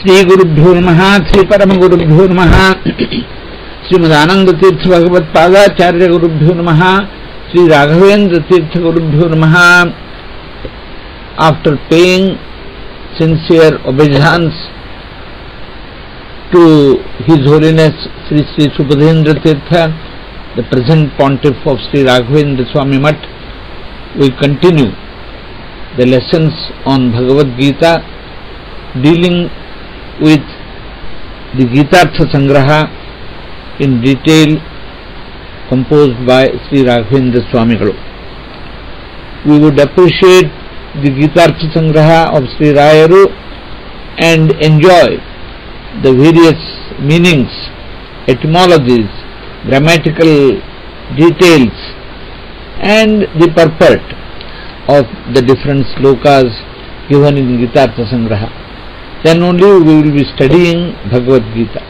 श्री गुरुभ्यो नमः, श्री परम गुरुभ्यो नमः, श्रीमद आनंद तीर्थ भगवत पादाचार्य गुरुभ्यो नमः, श्री राघवेंद्र तीर्थ गुरुभ्यो नमः. After paying sincere obeisance to His Holiness Sri Sri Subhadendra Tirtha, the present pontiff of Sri Raghavendra Swami Math, we continue the lessons on Bhagavad Gita, dealing with the Gitartha Sangraha in detail, composed by Sri Raghavendra Swami Galu. We would appreciate the Gitartha Sangraha of Sri Rayaru and enjoy the various meanings, etymologies, grammatical details and the purport of the different slokas given in Gitartha Sangraha. Then only we will be studying Bhagavad Gita.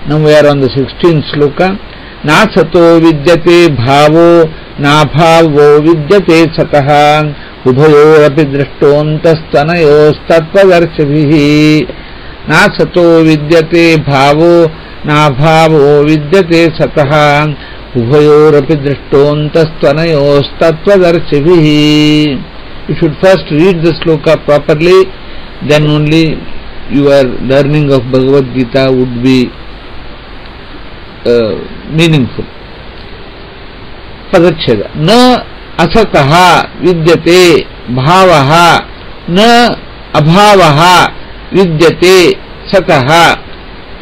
Now we are on the 16th sloka. Na sato vidyate bhavo na bhavo vidyate sataha ubhayo api drashtontasthanayo tattvadarshibhihi. Na sato vidyate bhavo na bhavo vidyate sataha ubhayo api drashtontasthanayo tattvadarshibhihi. You should first read the sloka properly, then only your learning of Bhagavad Gita would be meaningful. Padacheda. Na asataha vidyate bhavaha na abhavaha vidyate sataha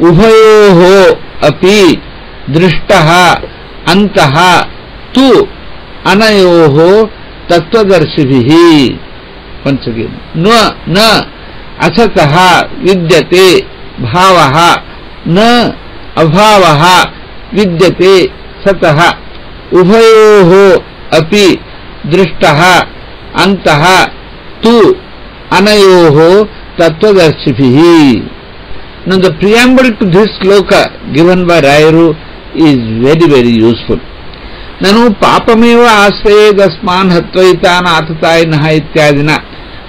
ubhayoho api drishtaha antaha tu anayoho tattvadarshibhihi. Once again. Na asataha vidyate bhavaha na abhavaha vidyate sataha ubhayoho api drishtaha antaha tu anayoho tattvadarshibhihi. Now the preamble to this sloka given by Rayaru is very, very useful. Nanu papameva asre dasman hatvaitan atatainaha ityadina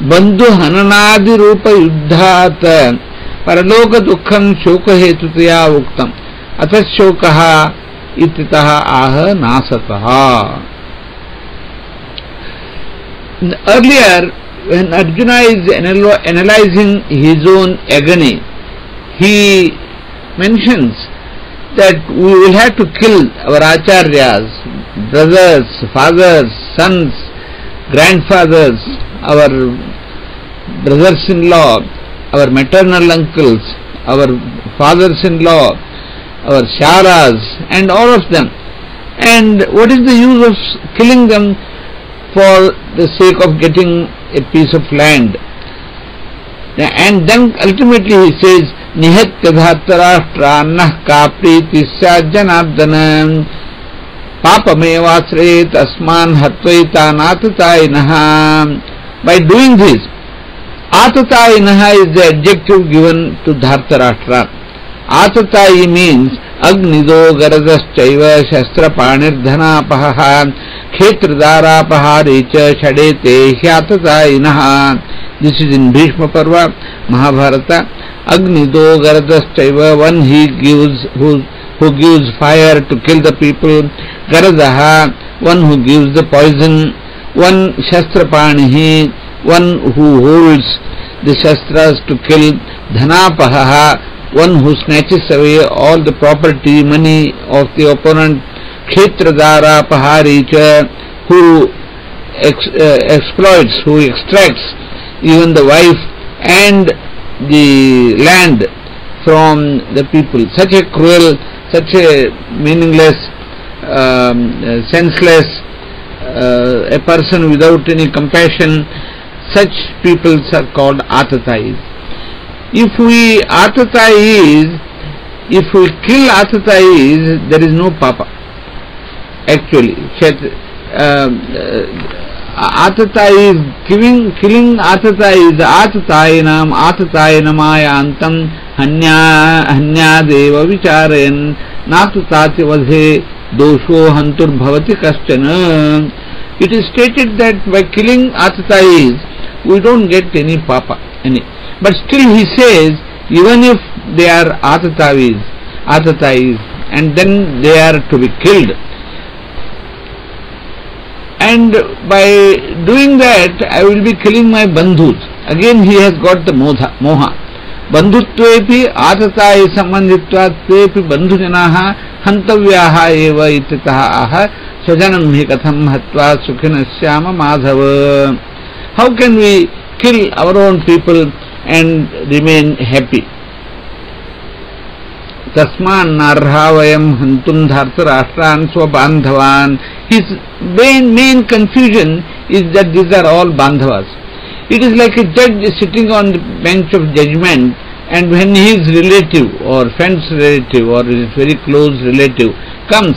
बंधु हननादि रूप युद्धात परलोक दुखम शोक हेतुतया उक्तम अतः शोकः इत्यतः आह नासतः. Earlier, when Arjuna is analyzing his own agony, he mentions that we will have to kill our acharyas, brothers, fathers, sons, grandfathers, our brothers-in-law, our maternal uncles, our fathers-in-law, our sharas, and all of them. And what is the use of killing them for the sake of getting a piece of land? And then ultimately he says, Nihatya dhartarashtrannah kapriti janabdana papamevasre tasman hatvaitanatatainaha. By doing this, atatainaha is the adjective given to Dhartarashtra. Atatai means agnido garadaschaiva shastrapanir-dhanapaha khetradarapaharecha shadete hyatatainaha. This is in Bhishma Parva, Mahabharata. Agnido garadaschaiva, one he gives who gives fire to kill the people. Garadaha, one who gives the poison. One shastrapanihi, one who holds the shastras to kill. Dhanapaha, one who snatches away all the property, money of the opponent. Khetradara paharicha, who exploits, who extracts even the wife and the land from the people. Such a cruel, such a meaningless, senseless, a person without any compassion, such people are called atatais. If we kill atatais, there is no papa. Actually, atatais, killing atatais, atatainam, atatainamayantam hanya deva vicharayan natutati vadhe dosho hantur bhavati kaschana. It is stated that by killing atatais, we don't get any papa. But still he says, even if they are Atatavis, and then they are to be killed. And by doing that, I will be killing my bandhus. Again he has got the moha. Bandhutvepi atatai sambandhitvat tepi bandhujanaha hantavyaha eva ityataha aha sajanam hi katham hatva sukhinasyama madhava. How can we kill our own people and remain happy? Tasman narhavayam hantum dhartarashtran swabandhavan. His main confusion is that these are all bandhavas. It is like a judge sitting on the bench of judgment, and when his relative or friend's relative or his very close relative comes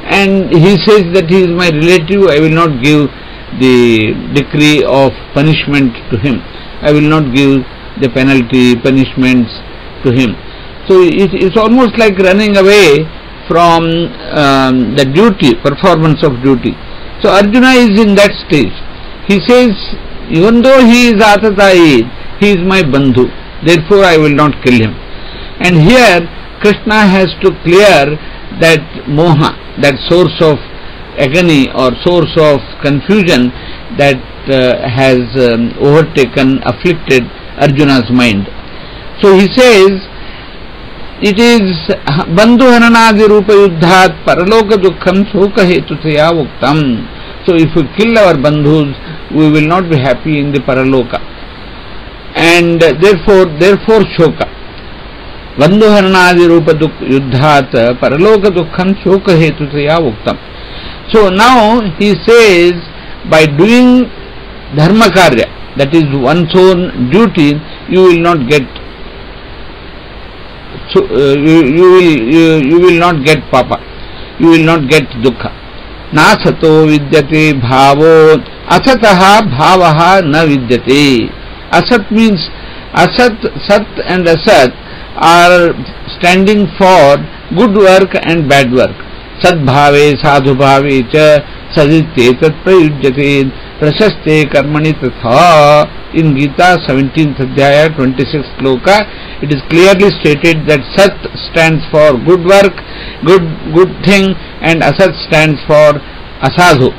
and he says that he is my relative, I will not give the decree of punishment to him. I will not give the punishments to him. So it's almost like running away from the duty, performance of duty. So Arjuna is in that stage. He says, even though he is Atatayi, he is my bandhu, therefore I will not kill him. And here Krishna has to clear that moha, that source of agony or source of confusion that has afflicted Arjuna's mind. So he says, it is bandhu hananadi rupa yuddhat paraloka dukkham soka hetutaya uktam. So if we kill our bandhus, we will not be happy in the paraloka, and therefore shoka. Bandhu hananadi rupa yuddhat paraloka dukkham soka hetutaya uktam. So now he says, by doing dharma karya, that is one's own duty, you will not get you will not get papa, you will not get dukkha. Nasato vidyate bhavo asataha bhavaha na vidyate. Asat means asat, sat and asat are standing for good work and bad work. Sadbhave sadhubhave cha saditye tat prayujyate prasaste karmani tatha. In Gita 17th Adhyaya 26th Shloka, it is clearly stated that Sat stands for good work, good thing, and Asat stands for asadhu,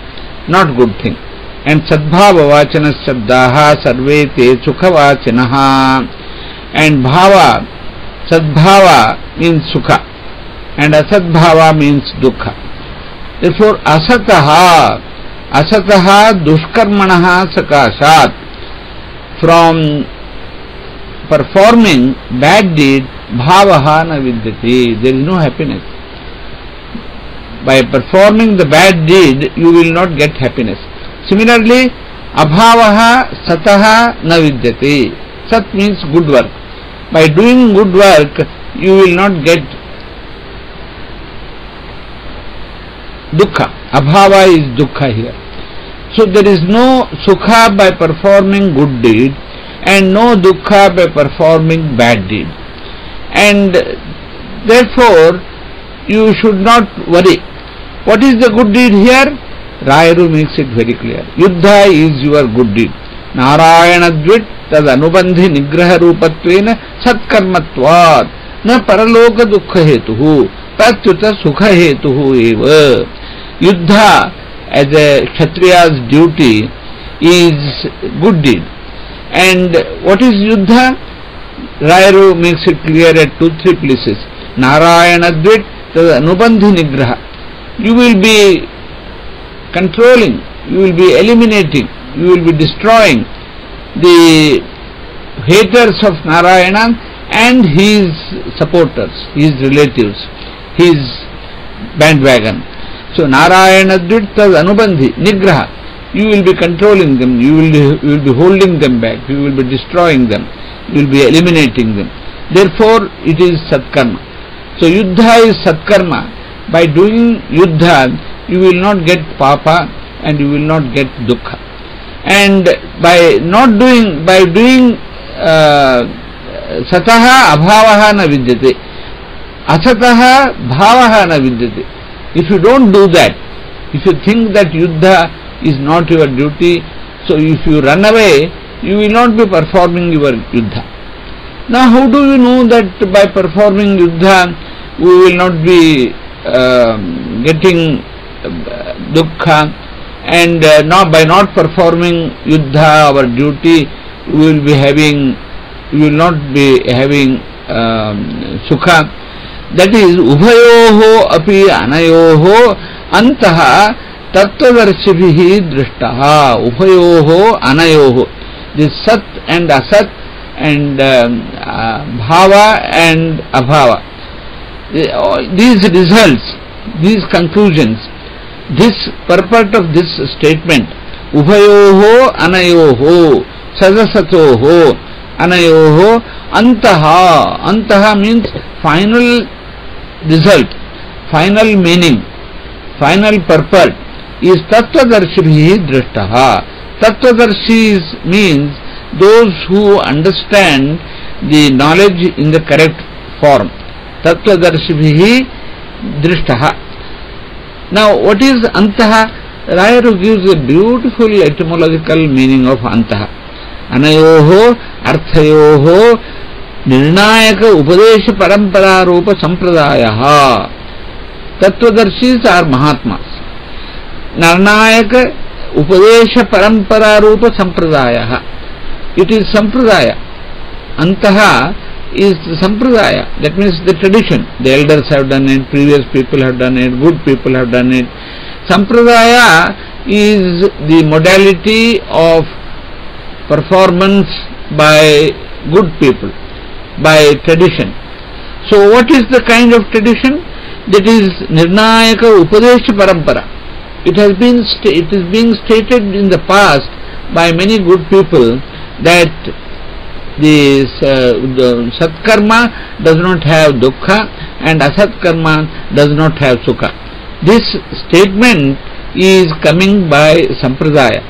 not good thing. And Sadbhava vachanas shabdaha sarve te sukha vachanaha. And bhava, Sadbhava means sukha, and Asadbhava means dukkha. Therefore asataha dushkarmanaha sakashat. From performing bad deed, bhavaha na vidyate, there is no happiness. By performing the bad deed, you will not get happiness. Similarly, abhavaha sataha na vidyate. Sat means good work. By doing good work, you will not get dukkha. Abhava is dukkha here. So there is no sukha by performing good deed and no dukkha by performing bad deed. And therefore you should not worry. What is the good deed here? Rayaru makes it very clear. Yuddha is your good deed. Narayanadvit tad anubandhi nigraha rupatvena satkarmatvat na paraloka dukkha hetuhu tatyuta sukha hetuhu eva. Yuddha as a Kshatriya's duty is good deed. And what is Yuddha? Rayaru makes it clear at 2-3 places. Narayanadvit tad anubandhi nigraha. You will be controlling, you will be eliminating, you will be destroying the haters of Narayana and his supporters, his relatives, his bandwagon. So Narayanadvit tad anubandhi nigraha. You will be controlling them, you will be holding them back, you will be destroying them, you will be eliminating them. Therefore it is satkarma. So Yuddha is satkarma. By doing Yuddha, you will not get papa and you will not get dukkha. And by doing sataha abhavaha na vidyate, asataha bhavaha na vidyate. If you don't do that, if you think that Yuddha is not your duty, so if you run away, you will not be performing your Yuddha. Now how do we know that by performing yuddha we will not be getting dukkha, and by not performing yuddha, our duty, we will not be having sukha. That is, ubhayoho api anayoho antaha tattvadarshibhihi drishtaha. Ubhayoho anayoho. This sat and asat and bhava and abhava. These results, these conclusions, this purport of this statement, ubhayoho anayoho sadasatoho anayoho antaha. Antaha means final result, final meaning, final purport is tattvadarshibhihi drishtaha. Tattvadarshis means those who understand the knowledge in the correct form. Tattvadarshibhihi drishtaha. Now what is antaha? Rayaru gives a beautiful etymological meaning of antaha. Anayoho arthayoho nirnayaka upadesha parampara rupa sampradayaha. Tattvadarshis are Mahatmas. Nirnayaka upadesha parampara rupa sampradayaha. It is sampradaya. Antaha is sampradaya. That means the tradition. The elders have done it, previous people have done it, good people have done it. Sampradaya is the modality of performance by good people, by tradition. So what is the kind of tradition? That is Nirnayaka Upadesha Parampara. It is being stated in the past by many good people that the Satkarma does not have dukkha and Asatkarma does not have sukha. This statement is coming by Sampradaya.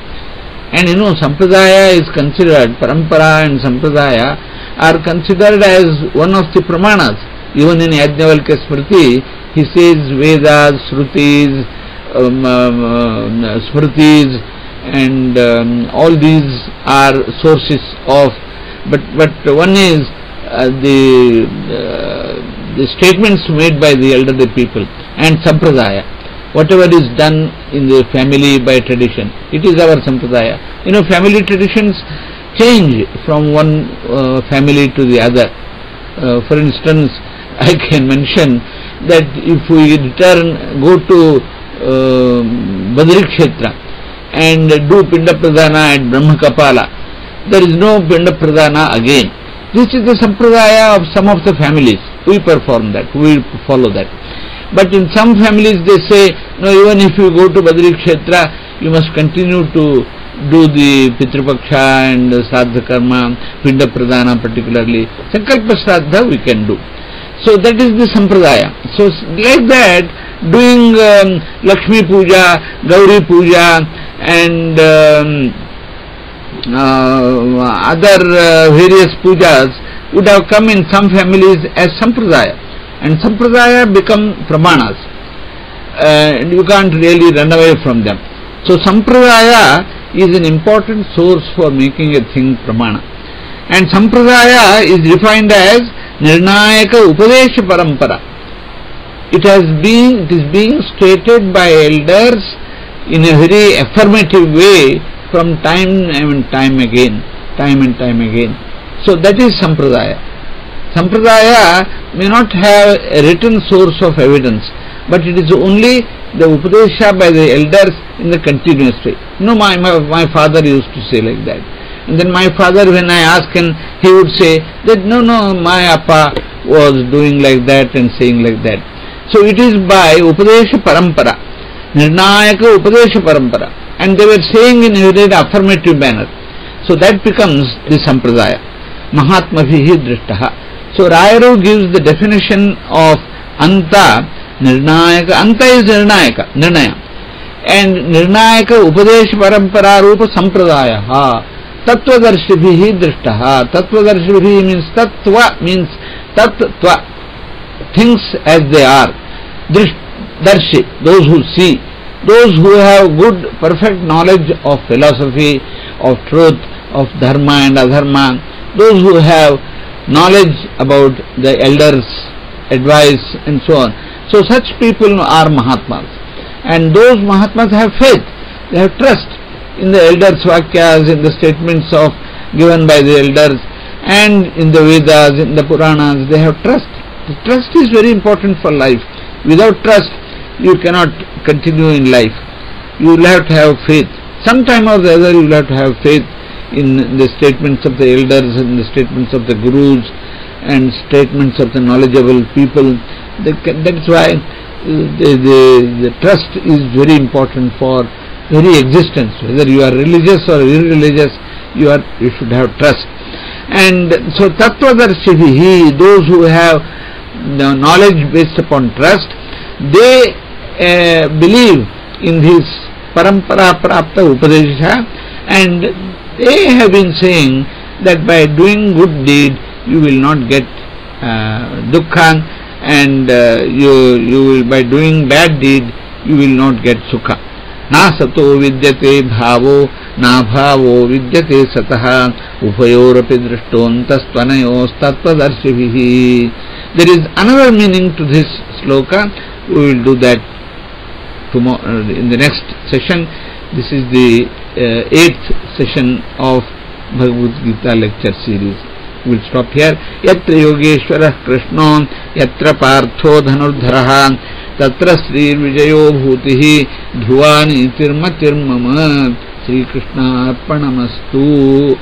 And you know, Sampradaya is considered, Parampara and Sampradaya are considered as one of the Pramanas. Even in Yajnavalkya Smriti, he says Vedas, Shrutis, Smritis, and all these are sources of, but one is the statements made by the elderly people, and Sampradaya. Whatever is done in the family by tradition, it is our Sampradaya. You know, family traditions change from one family to the other. For instance, I can mention that if we go to Badri Kshetra and do Pinda Pradhana at Brahmakapala, there is no Pinda Pradhana again. This is the Sampradaya of some of the families. We perform that, we follow that. But in some families they say, no, even if you go to Badri Kshetra, you must continue to do the Pitrupaksha and Sraddha Karma, Pinda Pradhana particularly. Sankalpa Sraddha we can do. So that is the Sampradaya. So like that, doing Lakshmi Puja, Gauri Puja and other various pujas would have come in some families as Sampradaya. And Sampradaya become Pramanas. You can't really run away from them. So Sampradaya is an important source for making a thing Pramana. And Sampradaya is defined as Nirnayaka Upadesha Parampara. It is being stated by elders in a very affirmative way from time and time again. So that is Sampradaya. Sampradaya may not have a written source of evidence, but it is only the Upadesha by the elders in the continuous way. You know, my father used to say like that. And then my father, when I asked him, he would say that no, my Appa was doing like that and saying like that. So it is by Upadesha Parampara, Nirnayaka Upadesha Parampara, and they were saying in a very affirmative manner. So that becomes the Sampradaya. Mahatma Bhihi Drishtaha. So Rayaru gives the definition of Anta, Nirnayaka. Anta is Nirnayaka, Nirnaya. And Nirnayaka Upadesha Parampara Rupa Sampradaya. Tattvadarshibhihi Drishtaha. Tattvadarshibhihi means Tattva, means Tattva, things as they are. Darshi, those who see, those who have good, perfect knowledge of philosophy, of truth, of dharma and adharma, those who have knowledge about the elders' advice and so on. So such people are Mahatmas, and those Mahatmas have faith, they have trust in the elders' vakyas, in the statements given by the elders, and in the Vedas, in the Puranas. They have trust. The trust is very important for life. Without trust, you cannot continue in life. You will have to have faith. Sometime or the other you will have to have faith in the statements of the elders and the statements of the gurus and statements of the knowledgeable people. That's why the trust is very important for very existence. Whether you are religious or irreligious, you should have trust. And so Tattvadarshibhihi, those who have the knowledge based upon trust, they believe in this parampara prapta upadesha, and they have been saying that by doing good deed you will not get dukkha, and you will, by doing bad deed you will not get sukha. Na sato vidyate bhavo na bhavo vidyate sataha upayorapi drishtontas tvanayos tattvadarshibhihi. There is another meaning to this sloka. We will do that tomorrow in the next session. This is the 8th session of Bhagavad Gita lecture series. We will stop here. Yatra Yogeshwarah Krishna yatra partho dhanurdharaha tatra Sri Vijayo Bhutihi dhuvani tirmatirmama. Sri Krishna Arpanamastu.